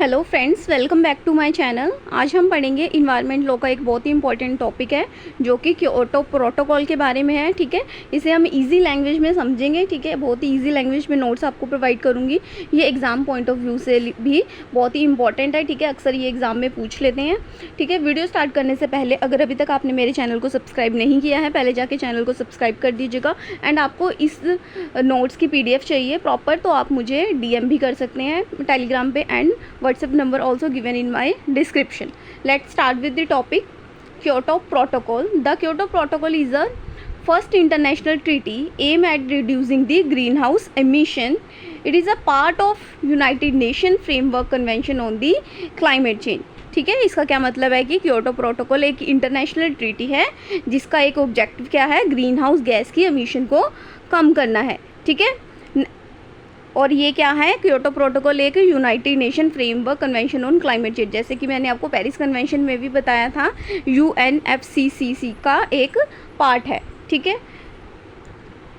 Hello friends, welcome back to my channel. आज हम पढ़ेंगे इन्वायरमेंट लॉ का एक बहुत ही इंपॉर्टेंट टॉपिक है जो कि क्योटो प्रोटोकॉल के बारे में है। ठीक है, इसे हम इजी लैंग्वेज में समझेंगे। ठीक है, बहुत ही इजी लैंग्वेज में नोट्स आपको प्रोवाइड करूंगी। ये एग्जाम पॉइंट ऑफ व्यू से भी बहुत ही इंपॉर्टेंट है। ठीक है, अक्सर ये एग्जाम में पूछ लेते हैं। ठीक है, वीडियो स्टार्ट करने से पहले अगर अभी तक आपने मेरे चैनल को सब्सक्राइब नहीं किया है, पहले जाके चैनल को सब्सक्राइब कर दीजिएगा। एंड आपको इस नोट्स की PDF चाहिए प्रॉपर, तो आप मुझे DM भी कर सकते हैं टेलीग्राम पे, and WhatsApp number also given in my description. Let's start with the topic Kyoto Protocol. The Kyoto Protocol is the first international treaty aimed at reducing the greenhouse emission. It is a part of United Nations Framework Convention on the Climate Change. ठीक है, इसका क्या मतलब है कि Kyoto protocol एक international treaty है जिसका एक ऑब्जेक्टिव क्या है, ग्रीन हाउस गैस की एमिशन को कम करना है। ठीक है, और ये क्या है, क्योटो प्रोटोकॉल एक United Nation framework convention on climate change, जैसे कि मैंने आपको पेरिस कन्वेंशन में भी बताया था, UNFCCC का एक पार्ट है। ठीक है,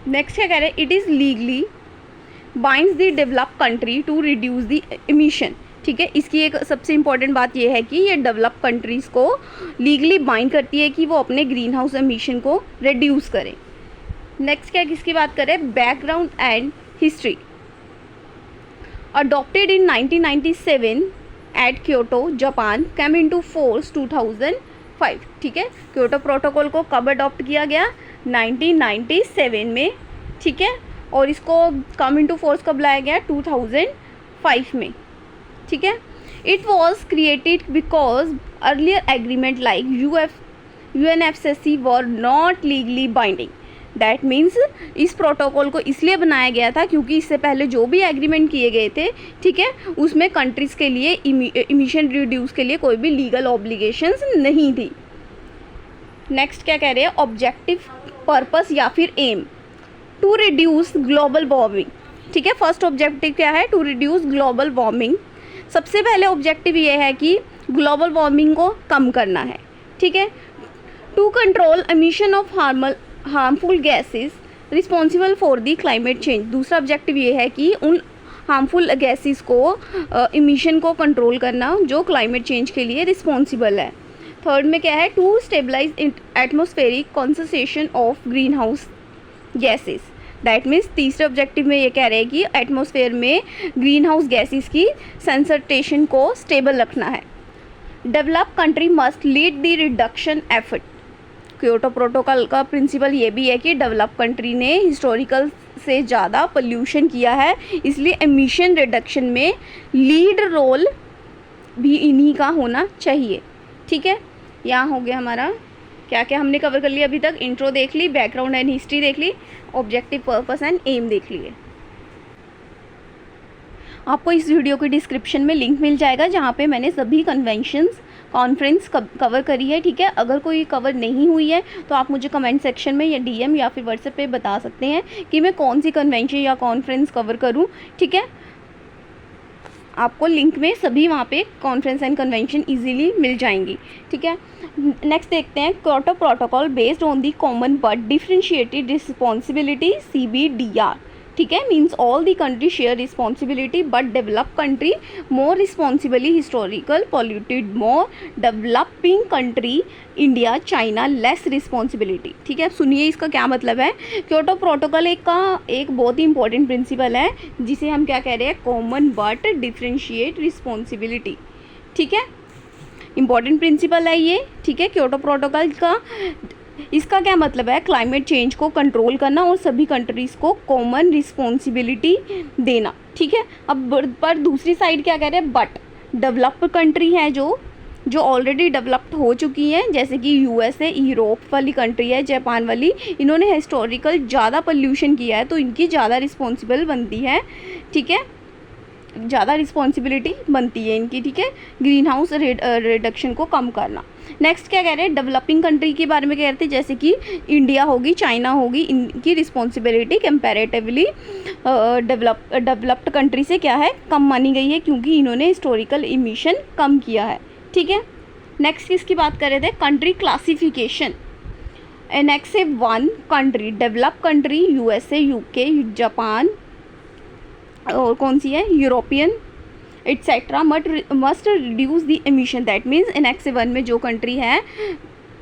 नेक्स्ट क्या कह रहे हैं, it is legally binds the developed country to reduce the emission. ठीक है, इसकी एक सबसे इम्पॉर्टेंट बात यह है कि ये डेवलप कंट्रीज़ को लीगली बाइंड करती है कि वो अपने ग्रीन हाउस एमिशन को रिड्यूस करें। नेक्स्ट क्या किसकी बात करें, background and history. Adopted in 1997 at Kyoto, Japan, came into force 2005। ठीक है, क्योटो प्रोटोकॉल को कब अडॉप्ट किया गया, 1997 में। ठीक है, और इसको कम इनटू फोर्स कब लाया गया, 2005 में। ठीक है, it was created because earlier agreement like UNFCCC were not legally binding. That means इस प्रोटोकॉल को इसलिए बनाया गया था क्योंकि इससे पहले जो भी एग्रीमेंट किए गए थे, ठीक है, उसमें कंट्रीज़ के लिए इमिशन रिड्यूस के लिए कोई भी लीगल ऑब्लिगेशंस नहीं थी। नेक्स्ट क्या कह रहे हैं, ऑब्जेक्टिव, पर्पस या फिर aim, to reduce global warming. ठीक है, फर्स्ट ऑब्जेक्टिव क्या है, टू रिड्यूस ग्लोबल वार्मिंग। सबसे पहले ऑब्जेक्टिव ये है कि ग्लोबल वार्मिंग को कम करना है। ठीक है, to control emission of harmful gases responsible for the climate change. दूसरा ऑब्जेक्टिव ये है कि उन हार्मफुल गैसेस को इमिशन को कंट्रोल करना जो क्लाइमेट चेंज के लिए रिस्पॉन्सिबल है। थर्ड में क्या है, to stabilise atmospheric concentration of green house gases. That means तीसरे ऑब्जेक्टिव में ये कह रहे हैं कि एटमॉस्फेयर में ग्रीन हाउस गैसेस की कंसंट्रेशन को स्टेबल रखना है। Develop country must lead the reduction effort. Kyoto protocol का प्रिंसिपल ये भी है कि डेवलप कंट्री ने हिस्टोरिकल से ज़्यादा पोल्यूशन किया है, इसलिए एमिशन रिडक्शन में लीड रोल भी इन्हीं का होना चाहिए। ठीक है, यहाँ हो गया हमारा क्या क्या हमने कवर कर लिया अभी तक, इंट्रो देख ली, बैकग्राउंड एंड हिस्ट्री देख ली, ऑब्जेक्टिव, पर्पस एंड एम देख लिए। आपको इस वीडियो के डिस्क्रिप्शन में लिंक मिल जाएगा जहाँ पे मैंने सभी कन्वेंशंस कॉन्फ्रेंस कवर करी है। ठीक है, अगर कोई कवर नहीं हुई है तो आप मुझे कमेंट सेक्शन में या DM या फिर WhatsApp पे बता सकते हैं कि मैं कौन सी कन्वेंशन या कॉन्फ्रेंस कवर करूं। ठीक है, आपको लिंक में सभी वहाँ पे कॉन्फ्रेंस एंड कन्वेंशन इजीली मिल जाएंगी। ठीक है, नेक्स्ट देखते हैं, Kyoto protocol based on the common but differentiated responsibility CBDR। ठीक है, means all the country share responsibility but develop country more responsibly, historical polluted more, developing country India China less responsibility. ठीक है, सुनिए इसका क्या मतलब है। क्योटो प्रोटोकॉल एक बहुत ही इंपॉर्टेंट प्रिंसिपल है जिसे हम क्या कह रहे हैं, कॉमन बट डिफरेंशिएट रिस्पॉन्सिबिलिटी। ठीक है, इंपॉर्टेंट प्रिंसिपल है ये। ठीक है, क्योटो प्रोटोकॉल का इसका क्या मतलब है, क्लाइमेट चेंज को कंट्रोल करना और सभी कंट्रीज़ को कॉमन रिस्पॉन्सिबिलिटी देना। ठीक है, अब पर दूसरी साइड क्या कह रहे हैं, बट डेवलप्ड कंट्री है जो ऑलरेडी डेवलप्ड हो चुकी हैं, जैसे कि USA, यूरोप वाली कंट्री है, जापान वाली, इन्होंने हिस्टोरिकल ज़्यादा पोल्यूशन किया है तो इनकी ज़्यादा रिस्पॉन्सिबल बनती है। ठीक है, ज़्यादा रिस्पॉन्सिबिलिटी बनती है इनकी। ठीक है, ग्रीन हाउस रिडक्शन को कम करना। नेक्स्ट क्या कह रहे हैं, डेवलपिंग कंट्री के बारे में कह रहे थे, जैसे कि इंडिया होगी, चाइना होगी, इनकी रिस्पॉन्सिबिलिटी कंपैरेटिवली डेवलप्ड कंट्री से क्या है, कम मानी गई है क्योंकि इन्होंने हिस्टोरिकल इमिशन कम किया है। ठीक है, नेक्स्ट किसकी बात कर रहे थे, कंट्री क्लासिफिकेशन। नेक्स्ट है 1 country, develop country USA, UK, Japan, और कौन सी है, European etcetera must reduce the emission. That means annex 1 में जो कंट्री है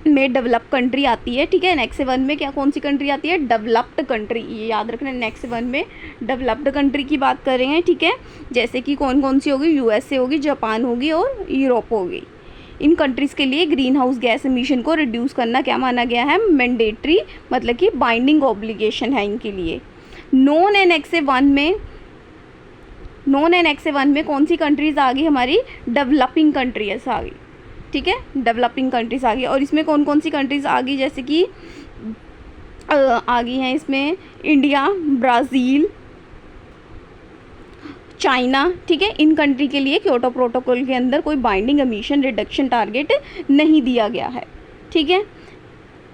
में डेवलप कंट्री आती है, ठीक है। एनेक्स 1 में क्या कौन सी कंट्री आती है? डेवलप्ड कंट्री, ये याद रखना। एनेक्स 1 में डेवलप्ड कंट्री की बात कर रहे हैं, ठीक है। जैसे कि कौन कौन सी होगी? यूएसए होगी, जापान होगी और यूरोप होगी। इन कंट्रीज़ के लिए ग्रीन हाउस गैस एमिशन को रिड्यूस करना क्या माना गया है? मैंडेटरी, मतलब कि बाइंडिंग ऑब्लिगेशन है इनके लिए। नॉन एनेक्स 1 में कौन सी कंट्रीज़ आ गई? हमारी डेवलपिंग कंट्रीज आ गई, ठीक है। डेवलपिंग कंट्रीज़ आ गई। और इसमें कौन कौन सी कंट्रीज़ आ गई? जैसे कि आ गई हैं इसमें इंडिया, ब्राज़ील, चाइना, ठीक है। इन कंट्री के लिए क्योटो प्रोटोकॉल के अंदर कोई बाइंडिंग एमिशन रिडक्शन टारगेट नहीं दिया गया है, ठीक है।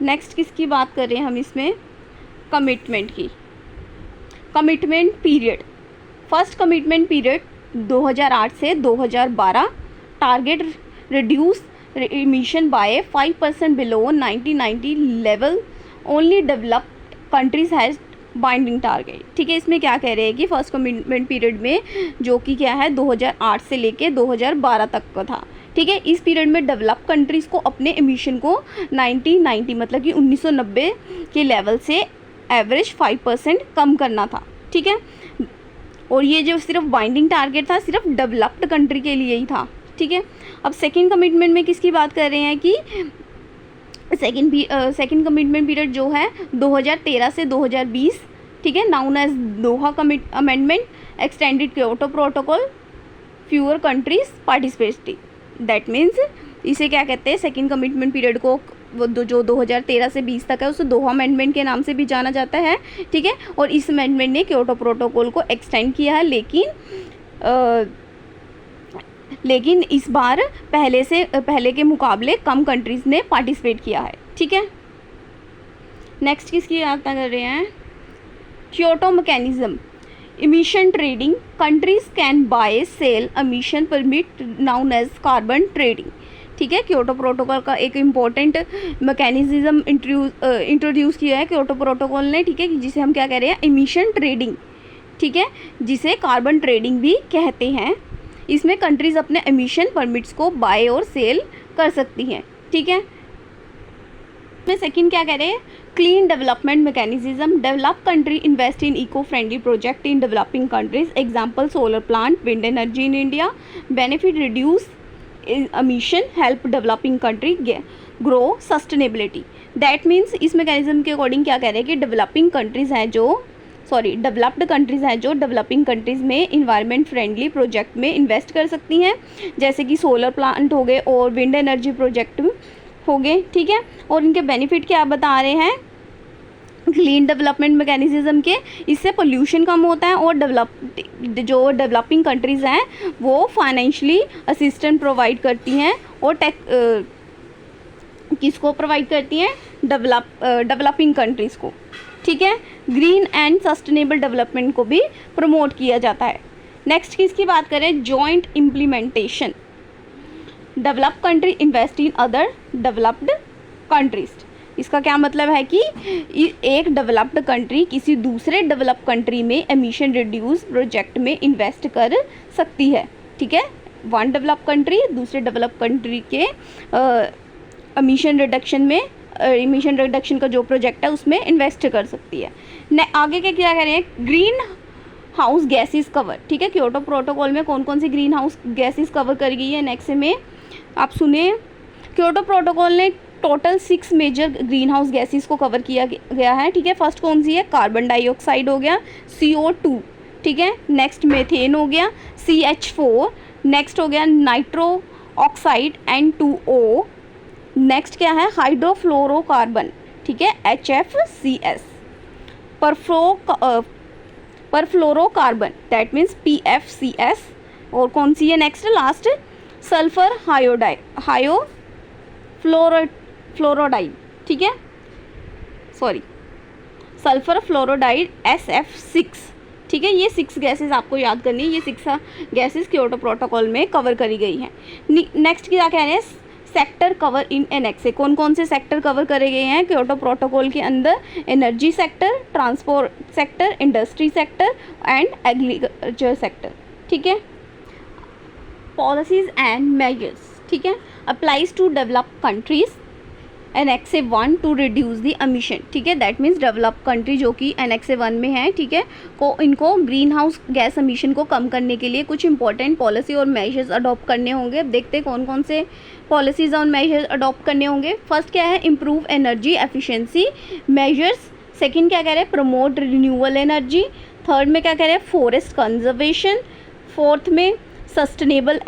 नेक्स्ट किसकी बात कर रहे हैं हम इसमें? कमिटमेंट की। Commitment period, first commitment period 2008 से 2012। Target reduce emission by 5% below 1990 level. Only developed countries has binding target, ठीक है। इसमें क्या कह रहे हैं कि फर्स्ट कमिटमेंट पीरियड में जो कि क्या है 2008 से लेके 2012 तक का था, ठीक है। इस पीरियड में डेवलप कंट्रीज़ को अपने एमिशन को 1990 मतलब कि 1990 के लेवल से एवरेज 5% कम करना था, ठीक है। और ये जो सिर्फ बाइंडिंग टारगेट था सिर्फ डेवलप्ड कंट्री के लिए ही था, ठीक है। अब सेकंड कमिटमेंट में किसकी बात कर रहे हैं कि सेकंड कमिटमेंट पीरियड जो है 2013 से 2020, ठीक है। Known as Doha amendment, extended Kyoto protocol, fewer countries participating. That means इसे क्या कहते हैं? सेकंड कमिटमेंट पीरियड को जो 2013 से 20 तक है उसे दोहा अमेंडमेंट के नाम से भी जाना जाता है, ठीक है। और इस अमेंडमेंट ने क्योटो प्रोटोकॉल को एक्सटेंड किया है, लेकिन इस बार पहले के मुकाबले कम कंट्रीज़ ने पार्टिसिपेट किया है, ठीक है। नेक्स्ट किसकी बात कर रहे हैं? Kyoto mechanism, emission trading. Countries can buy sell emission permit known as carbon trading, ठीक है। क्योटो प्रोटोकॉल का एक इम्पॉर्टेंट मैकेनिज्म इंट्रोड्यूस किया है क्योटो प्रोटोकॉल ने, ठीक है, जिसे हम क्या कह रहे हैं? emission ट्रेडिंग, ठीक है, जिसे कार्बन ट्रेडिंग भी कहते हैं। इसमें कंट्रीज़ अपने एमिशन परमिट्स को बाय और सेल कर सकती हैं, ठीक है। इसमें सेकंड क्या कह रहे हैं? Clean development mechanism. Develop country invest in eco friendly project in developing countries. Example solar plant, wind energy in India. Benefit reduce emission, help developing country grow sustainability. That means इस mechanism के according क्या कह रहे हैं कि developed countries हैं जो developing countries में इन्वायरमेंट फ्रेंडली प्रोजेक्ट में इन्वेस्ट कर सकती हैं, जैसे कि सोलर प्लांट हो गए और विंड एनर्जी प्रोजेक्ट हो गए, ठीक है। और इनके बेनिफिट क्या बता रहे हैं? क्लीन डेवलपमेंट मैकेनिज्म के, इससे पोल्यूशन कम होता है और जो डेवलपिंग कंट्रीज़ हैं वो फाइनेंशियली असिस्टेंस प्रोवाइड करती हैं और किसको प्रोवाइड करती हैं? डेवलपिंग कंट्रीज़ को, ठीक है। ग्रीन एंड सस्टेनेबल डेवलपमेंट को भी प्रमोट किया जाता है। नेक्स्ट किसकी बात करें? Joint implementation. Develop country invest in other developed countries. इसका क्या मतलब है कि एक डेवलप्ड कंट्री किसी दूसरे डेवलप कंट्री में एमिशन रिड्यूस प्रोजेक्ट में इन्वेस्ट कर सकती है, ठीक है। वन डेवलप कंट्री दूसरे डेवलप कंट्री के एमिशन रिडक्शन का जो प्रोजेक्ट है उसमें इन्वेस्ट कर सकती है। आगे के क्या कह रहे हैं? ग्रीन हाउस गैसेस कवर, ठीक है। क्योटो प्रोटोकॉल में कौन कौन सी ग्रीन हाउस गैसेस कवर कर गई है? नेक्स्ट में आप सुने, क्योटो प्रोटोकॉल ने total 6 major green house gases को कवर किया गया है, ठीक है। फर्स्ट कौन सी है? कार्बन डाइऑक्साइड हो गया, CO2, ठीक है। नेक्स्ट मेथेन हो गया, CH4। नेक्स्ट हो गया नाइट्रो ऑक्साइड, N2O। नेक्स्ट क्या है? हाइड्रोफ्लोरोकार्बन, ठीक है, HFCS। Perfluorocarbon that means PFCS। और कौन सी है नेक्स्ट लास्ट? सल्फर फ्लोराइड, ठीक है, सल्फर फ्लोराइड SF6, ठीक है। ये 6 गैसेस आपको याद करनी है। ये 6 गैसेस क्योटो प्रोटोकॉल में कवर करी गई हैं। नेक्स्ट क्या कह रहे हैं? Sector cover in annex. कौन कौन से सेक्टर कवर करे गए हैं क्योटो प्रोटोकॉल के अंदर? Energy sector, transport sector, industry sector and agriculture sector, ठीक है। पॉलिसीज एंड मेजर्स, ठीक है, applies to develop countries Annex 1 to reduce the emission, ठीक है, दैट मीन्स डेवलप कंट्री जो कि Annex 1 में है, ठीक है, को इनको ग्रीन हाउस गैस एमिशन को कम करने के लिए कुछ इंपॉर्टेंट पॉलिसी और मेजर्स अडॉप्ट करने होंगे। अब देखते हैं कौन कौन से पॉलिसीज और मेजर्स अडॉप्ट करने होंगे। फर्स्ट क्या है, improve energy efficiency measures. Second क्या कह रहे हैं, प्रमोट रिन्यूएबल एनर्जी। थर्ड में क्या कह रहे हैं, फॉरेस्ट कंजर्वेशन। फोर्थ में सस्टेनेबल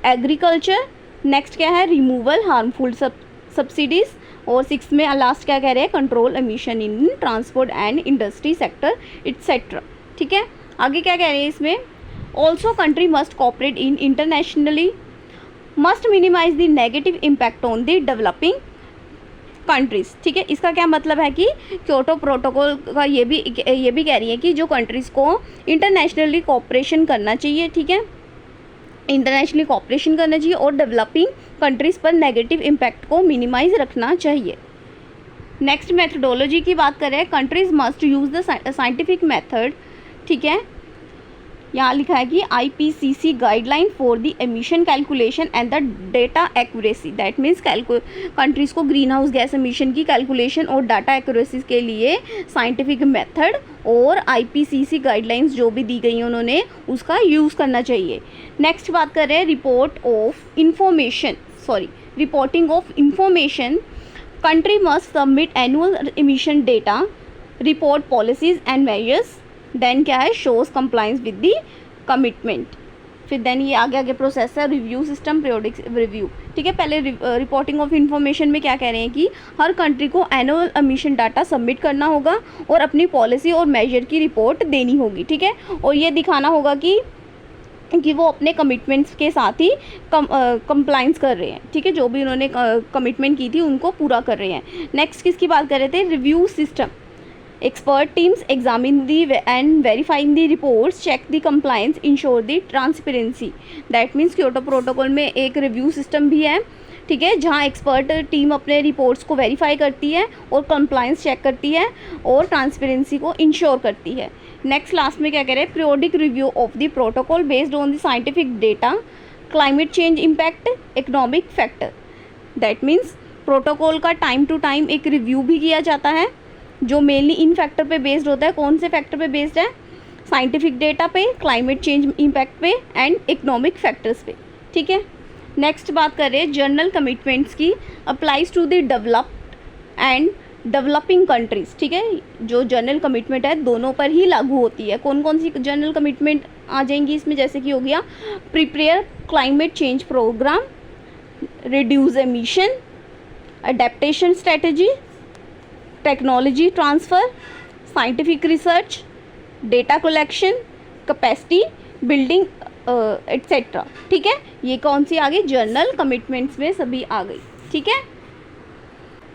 एग्रीकल्चर। नेक्स्ट क्या है, रिमूवल हार्मफुल सब्सिडीज़। और सिक्स में लास्ट क्या कह रहे हैं, control emission in transport and industry sector etcetera, ठीक है। आगे क्या कह रहे हैं इसमें, also country must cooperate in internationally, must minimise the negative impact on the developing countries, ठीक है। इसका क्या मतलब है कि क्योटो प्रोटोकॉल का ये भी कह रही है कि जो कंट्रीज़ को इंटरनेशनली कोऑपरेशन करना चाहिए, ठीक है, इंटरनेशनली कोऑपरेशन करना चाहिए और डेवलपिंग कंट्रीज़ पर नेगेटिव इम्पैक्ट को मिनिमाइज रखना चाहिए। नेक्स्ट मेथडोलॉजी की बात करें, countries must use the scientific method, ठीक है, यहाँ लिखा है कि IPCC guideline for the emission calculation and the data accuracy, that means countries को ग्रीन हाउस गैस एमिशन की कैलकुलेशन और डाटा एक्यूरेसी के लिए साइंटिफिक मेथड और IPCC गाइडलाइंस जो भी दी गई हैं उन्होंने उसका यूज़ करना चाहिए। नेक्स्ट बात कर रहे हैं reporting of information. Country must submit annual emission data, report policies and measures. Then क्या है, shows compliance with the commitment. फिर देन ये आगे प्रोसेस है, रिव्यू सिस्टम, पीरियोडिक रिव्यू, ठीक है। पहले रिपोर्टिंग ऑफ इंफॉर्मेशन में क्या कह रहे हैं कि हर कंट्री को एनुअल एमिशन डाटा सबमिट करना होगा और अपनी पॉलिसी और मेजर की रिपोर्ट देनी होगी, ठीक है, और ये दिखाना होगा कि वो अपने कमिटमेंट्स के साथ ही कंप्लाइंस कर रहे हैं, ठीक है, जो भी उन्होंने कमिटमेंट की थी उनको पूरा कर रहे हैं। नेक्स्ट किसकी बात कर रहे थे, review system. Expert teams examine the and verifying the reports, check the compliance, ensure the transparency. That means Kyoto protocol में एक रिव्यू सिस्टम भी है, ठीक है, जहाँ एक्सपर्ट टीम अपने रिपोर्ट्स को वेरीफाई करती है और कंप्लायंस चेक करती है और ट्रांसपेरेंसी को इंश्योर करती है। नेक्स्ट लास्ट में क्या कह रहे हैं, periodic review of the protocol based on the scientific data, climate change impact, economic factor. That means protocol का टाइम टू टाइम एक रिव्यू भी किया जाता है जो मेनली इन फैक्टर पे बेस्ड होता है। कौन से फैक्टर पे बेस्ड है, साइंटिफिक डेटा पे, क्लाइमेट चेंज इम्पैक्ट पे एंड इकोनॉमिक फैक्टर्स पे, ठीक है। नेक्स्ट बात कर रहे हैं जनरल कमिटमेंट्स की, applies to the developed and developing countries, ठीक है, जो जनरल कमिटमेंट है दोनों पर ही लागू होती है। कौन कौन सी जनरल कमिटमेंट आ जाएंगी इसमें, जैसे कि हो गया prepare climate change programme, reduce emission, adaptation strategy, technology transfer, scientific research, data collection, capacity building etcetera, ठीक है। ये कौन सी आ गई, जनरल कमिटमेंट्स में सभी आ गई, ठीक है।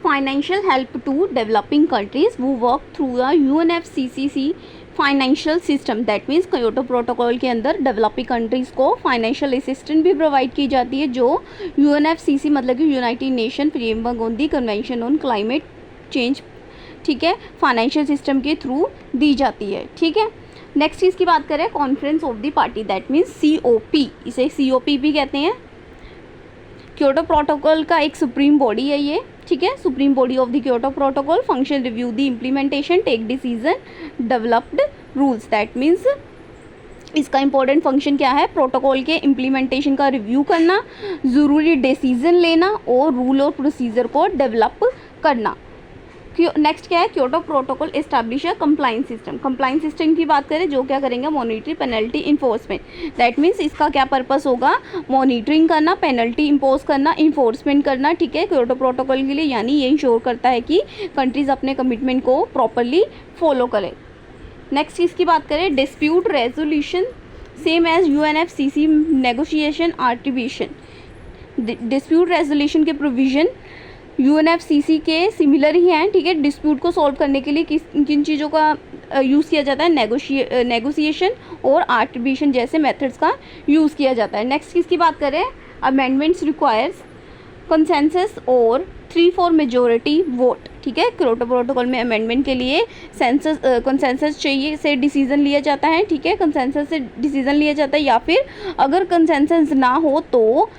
Financial help to developing countries वो work through the UNFCCC financial system. That means Kyoto protocol के अंदर डेवलपिंग कंट्रीज़ को फाइनेंशियल असिस्टेंस भी प्रोवाइड की जाती है, जो UNFCCC मतलब कि United Nation framework on the convention on climate change, ठीक है, फाइनेंशियल सिस्टम के थ्रू दी जाती है, ठीक है। नेक्स्ट चीज़ की बात करें, conference of the party, that means COP, इसे COP भी कहते हैं। क्योटो प्रोटोकॉल का एक सुप्रीम बॉडी है ये, ठीक है, supreme body of the Kyoto protocol, function review the implementation, take decision, developed rules. That means इसका इंपॉर्टेंट फंक्शन क्या है, प्रोटोकॉल के इम्प्लीमेंटेशन का रिव्यू करना, ज़रूरी डिसीजन लेना और रूल और प्रोसीजर को डेवलप करना। नेक्स्ट क्या है, Kyoto protocol establish a compliance system. Compliance system की बात करें, जो क्या करेंगे, monetary, penalty, enforcement. That means इसका क्या पर्पस होगा, मॉनिटरिंग करना, पेनल्टी इम्पोज करना, इन्फोर्समेंट करना, ठीक है, क्योटो प्रोटोकॉल के लिए। यानी ये इंश्योर करता है कि कंट्रीज़ अपने कमिटमेंट को प्रॉपरली फॉलो करें। नेक्स्ट इसकी बात करें, dispute resolution, same as UNFCCC negotiation attribution. Dispute resolution के प्रोविज़न UNFCCC के सिमिलर ही हैं, ठीक है। डिस्प्यूट को सॉल्व करने के लिए किन चीज़ों का यूज़ किया जाता है, नेगोशिएशन और आर्टिब्यूशन जैसे मेथड्स का यूज़ किया जाता है। नेक्स्ट किसकी बात करें, अमेंडमेंट्स रिक्वायर्स कंसेंसस और 3/4 मेजोरिटी वोट, ठीक है। क्योटो प्रोटोकॉल में अमेंडमेंट के लिए कंसेंसस चाहिए से डिसीजन लिया जाता है, ठीक है, कंसेंसस से डिसीजन लिया जाता है, या फिर अगर कंसेंसस ना हो तो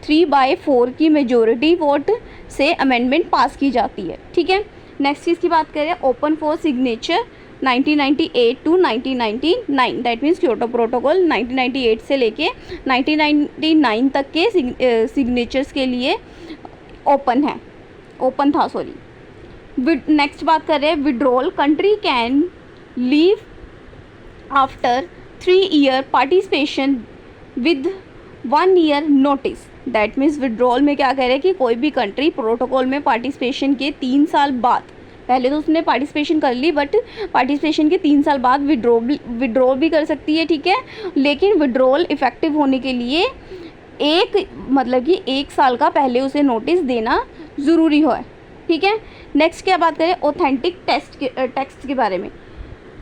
3/4 की मेजोरिटी वोट से अमेंडमेंट पास की जाती है, ठीक है। नेक्स्ट चीज़ की बात करें, open for signature 1998 to 1999, that means Kyoto protocol 1998 से लेके 1999 तक के सिग्नेचर्स के लिए ओपन था, सॉरी। नेक्स्ट बात कर रहे हैं withdrawal, country can leave after 3 year participation with 1 year notice, that means withdrawal में क्या कह रहे हैं कि कोई भी कंट्री प्रोटोकॉल में पार्टिसिपेशन के 3 साल बाद, पहले तो उसने पार्टिसिपेशन कर ली बट पार्टिसिपेशन के 3 साल बाद विड्रॉ भी कर सकती है, ठीक है। लेकिन विड्रॉल इफेक्टिव होने के लिए मतलब कि 1 साल का पहले उसे नोटिस देना ज़रूरी है, ठीक है। नेक्स्ट क्या बात करें, ऑथेंटिक टेक्स्ट के बारे में,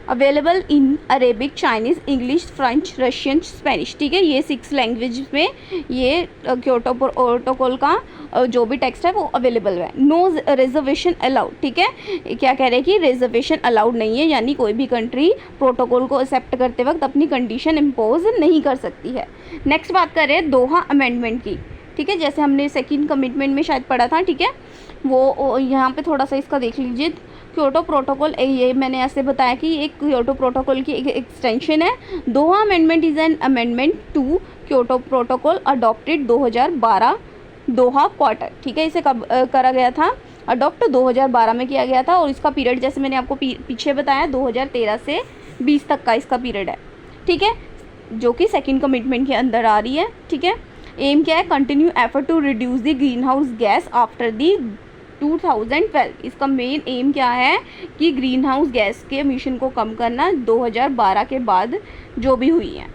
available in Arabic, Chinese, English, French, Russian, Spanish, ठीक है। ये 6 लैंग्वेज में ये क्योटो प्रोटोकॉल का जो भी टेक्स्ट है वो अवेलेबल है। नो रिजर्वेशन अलाउड, ठीक है। क्या कह रहे हैं कि रिजर्वेशन अलाउड नहीं है, यानी कोई भी कंट्री प्रोटोकॉल को एक्सेप्ट करते वक्त अपनी कंडीशन इम्पोज नहीं कर सकती है। नेक्स्ट बात करें दोहा अमेंडमेंट की, ठीक है, जैसे हमने सेकंड कमिटमेंट में शायद पढ़ा था, ठीक है। वो यहाँ पे थोड़ा सा इसका देख लीजिए। क्योटो प्रोटोकॉल, ये मैंने ऐसे बताया कि एक क्योटो प्रोटोकॉल की एक एक्सटेंशन है। Doha amendment is an amendment to Kyoto protocol adopted 2012 Doha Qatar, ठीक है। इसे कब करा गया था, अडॉप्ट 2012 में किया गया था, और इसका पीरियड जैसे मैंने आपको पीछे बताया 2013 से 20 तक का इसका पीरियड है, ठीक है, जो कि सेकंड कमिटमेंट के अंदर आ रही है, ठीक है। एम क्या है, continue effort to reduce the green house gas after the 2012, इसका मेन एम क्या है कि ग्रीन हाउस गैस के एमिशन को कम करना 2012 के बाद जो भी हुई है,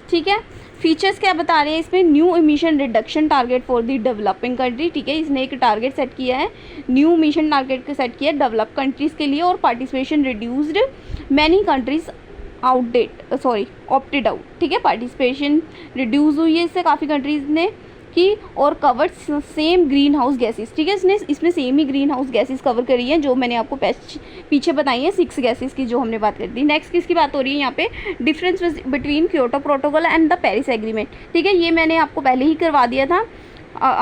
ठीक है। फीचर्स क्या बता रहे हैं इसमें, new emission reduction target for the developing country, ठीक है, इसने एक टारगेट सेट किया है, न्यू एमिशन टारगेट को सेट किया है डेवलप कंट्रीज़ के लिए, और participation reduced, many countries opted out, ठीक है, पार्टिसिपेशन रिड्यूस हुई है इससे काफ़ी कंट्रीज़ ने की, और cover same green house gases, ठीक है, इसमें सेम ही ग्रीन हाउस गैसेस कवर करी हैं जो मैंने आपको पीछे बताई हैं, 6 गैसेस की जो हमने बात कर दी। नेक्स्ट किसकी बात हो रही है यहाँ पे, difference between Kyoto protocol and the Paris agreement, ठीक है, ये मैंने आपको पहले ही करवा दिया था।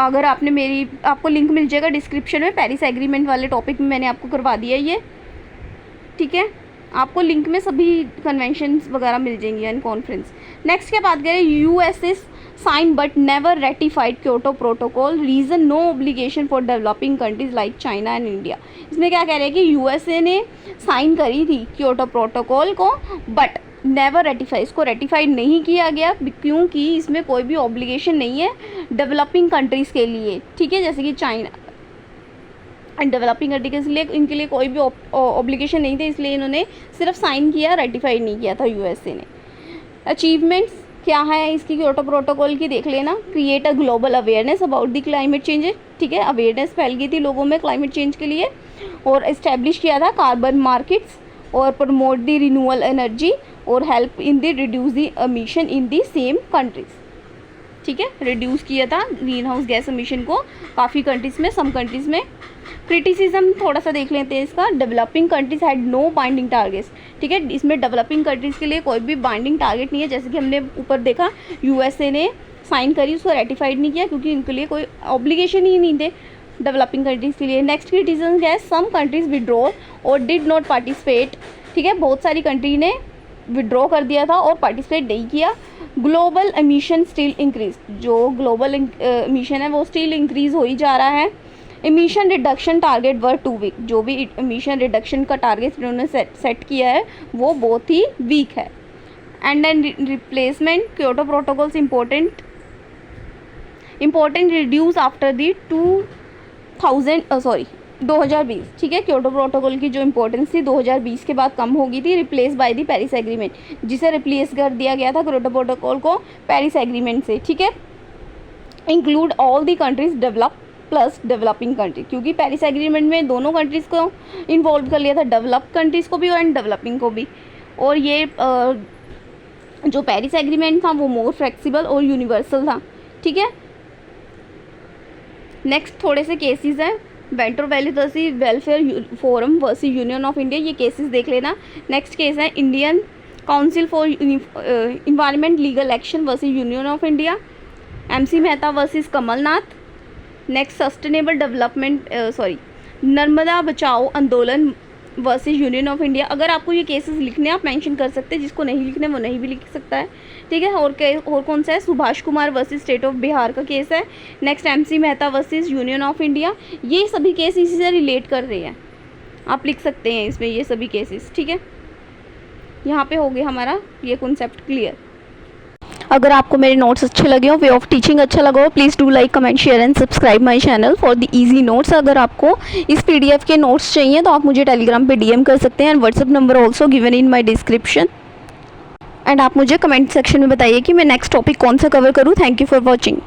अगर आपको लिंक मिल जाएगा डिस्क्रिप्शन में, पेरिस एग्रीमेंट वाले टॉपिक में मैंने आपको करवा दिया ये, ठीक है, आपको लिंक में सभी कन्वेंशन वगैरह मिल जाएंगी यानी कॉन्फ्रेंस। नेक्स्ट क्या बात करें, US sign but never ratified Kyoto protocol, reason no obligation for developing countries like China and India. इसमें क्या कह रहे हैं कि यूएसए ने साइन करी थी क्योटो प्रोटोकॉल को बट नेवर रेटिफाई, इसको रेटिफाइड नहीं किया गया क्योंकि इसमें कोई भी ऑब्लिगेशन नहीं है डेवलपिंग कंट्रीज़ के लिए, ठीक है, जैसे कि चाइना एंड डेवलपिंग कंट्री के लिए इनके लिए कोई भी ऑब्लिगेशन नहीं थे, इसलिए इन्होंने सिर्फ साइन किया, रेटिफाइड नहीं किया था यूएसए ने। अचीवमेंट्स क्या है इसकी क्योटो प्रोटोकॉल की देख लेना, create a global awareness about the climate change, ठीक है, अवेयरनेस फैल गई थी लोगों में क्लाइमेट चेंज के लिए, और इस्टेब्लिश किया था कार्बन मार्केट्स, और प्रमोट द रिन्यूएबल एनर्जी, और help in the reduce the emission in the same countries, ठीक है, रिड्यूस किया था ग्रीन हाउस गैस एमिशन को काफ़ी कंट्रीज़ में, सम कंट्रीज़ में। क्रिटिसिज्म थोड़ा सा देख लेते हैं इसका, developing countries had no binding targets, ठीक है, इसमें डेवलपिंग कंट्रीज़ के लिए कोई भी बाइंडिंग टारगेट नहीं है, जैसे कि हमने ऊपर देखा यूएसए ने साइन करी, उसको रेटिफाइड नहीं किया क्योंकि इनके लिए कोई ऑब्लिगेशन ही नहीं थे डेवलपिंग कंट्रीज़ के लिए। नेक्स्ट क्रिटिसिज्म क्या है, सम कंट्रीज विड्रॉ और डिड नॉट पार्टिसिपेट, ठीक है, बहुत सारी कंट्री ने विड्रॉ कर दिया था और पार्टिसिपेट नहीं किया। ग्लोबल एमिशन स्टिल इंक्रीज, जो ग्लोबल एमिशन है वो स्टिल इंक्रीज हो ही जा रहा है। Emission reduction target were too weak, जो भी एमिशन रिडक्शन का टारगेट इन्होंने सेट किया है वो बहुत ही वीक है। And then replacement Kyoto protocols important reduce after the 2020, ठीक है, क्योटो प्रोटोकॉल की जो इंपॉर्टेंस थी 2020 के बाद कम हो गई थी, replace by the Paris agreement, जिसे रिप्लेस कर दिया गया था क्योटो प्रोटोकॉल को पेरिस एग्रीमेंट से, ठीक है। Include all the countries develop plus developing country, क्योंकि पेरिस एग्रीमेंट में दोनों कंट्रीज़ को इन्वॉल्व कर लिया था, डेवलप कंट्रीज़ को भी और डेवलपिंग को भी, और ये जो पेरिस एग्रीमेंट था वो मोर फ्लेक्सिबल और यूनिवर्सल था, ठीक है। नेक्स्ट थोड़े से केसेस हैं, वेंटर वैली तहसील welfare forum versus union of India, ये केसेस देख लेना। नेक्स्ट केस है Indian council for environment legal action versus union of India, MC Mehta versus Kamal Nath. Next sustainable development Narmada Bachao Andolan versus union of India. अगर आपको ये केसेस लिखने आप मेंशन कर सकते हैं, जिसको नहीं लिखने वो नहीं भी लिख सकता है, ठीक है। और कौन सा है, Subhash Kumar versus state of Bihar का केस है। Next MC Mehta versus union of India, ये सभी केस इसी से रिलेट कर रहे हैं, आप लिख सकते हैं इसमें ये सभी केसेस, ठीक है। यहाँ पे हो गया हमारा ये कॉन्सेप्ट क्लियर। अगर आपको मेरे नोट्स अच्छे लगे हो, वे ऑफ टीचिंग अच्छा लगा हो, please do like comment share and subscribe my channel for the easy notes. अगर आपको इस PDF के नोट्स चाहिए तो आप मुझे टेलीग्राम पे DM कर सकते हैं and WhatsApp number also given in my description. And आप मुझे कमेंट सेक्शन में बताइए कि मैं नेक्स्ट टॉपिक कौन सा कवर करूँ। Thank you for watching.